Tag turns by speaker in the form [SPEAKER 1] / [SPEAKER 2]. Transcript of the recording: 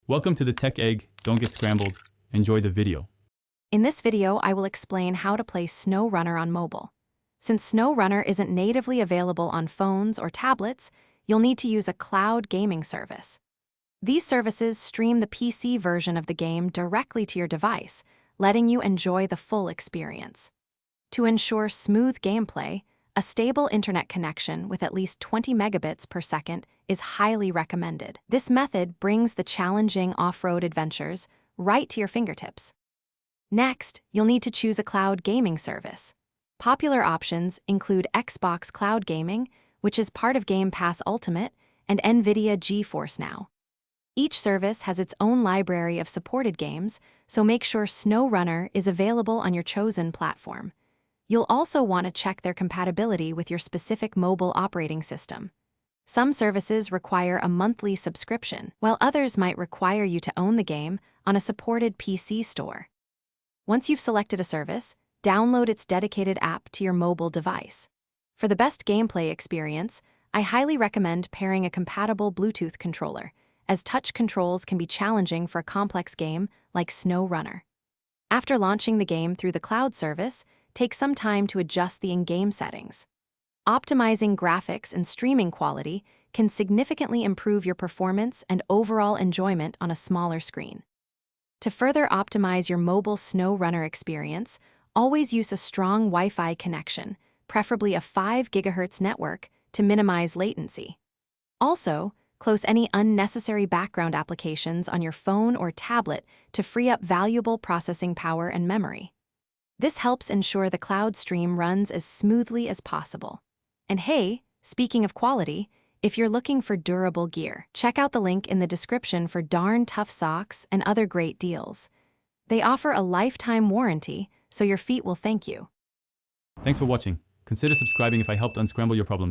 [SPEAKER 1] Welcome to the Tech Egg. Don't get scrambled. Enjoy the video.
[SPEAKER 2] In this video, I will explain how to play SnowRunner on mobile. Since SnowRunner isn't natively available on phones or tablets, you'll need to use a cloud gaming service. These services stream the PC version of the game directly to your device, letting you enjoy the full experience. To ensure smooth gameplay, a stable internet connection with at least 20 megabits per second is highly recommended. This method brings the challenging off-road adventures right to your fingertips. Next, you'll need to choose a cloud gaming service. Popular options include Xbox Cloud Gaming, which is part of Game Pass Ultimate, and NVIDIA GeForce Now. Each service has its own library of supported games, so make sure SnowRunner is available on your chosen platform. You'll also want to check their compatibility with your specific mobile operating system. Some services require a monthly subscription, while others might require you to own the game on a supported PC store. Once you've selected a service, download its dedicated app to your mobile device. For the best gameplay experience, I highly recommend pairing a compatible Bluetooth controller, as touch controls can be challenging for a complex game like SnowRunner. After launching the game through the cloud service, take some time to adjust the in-game settings. Optimizing graphics and streaming quality can significantly improve your performance and overall enjoyment on a smaller screen. To further optimize your mobile SnowRunner experience, always use a strong Wi-Fi connection, preferably a 5 GHz network, to minimize latency. Also, close any unnecessary background applications on your phone or tablet to free up valuable processing power and memory. This helps ensure the cloud stream runs as smoothly as possible. And hey, speaking of quality, if you're looking for durable gear, check out the link in the description for darn tough socks and other great deals. They offer a lifetime warranty, so your feet will thank you.
[SPEAKER 1] Thanks for watching. Consider subscribing if I helped unscramble your problems.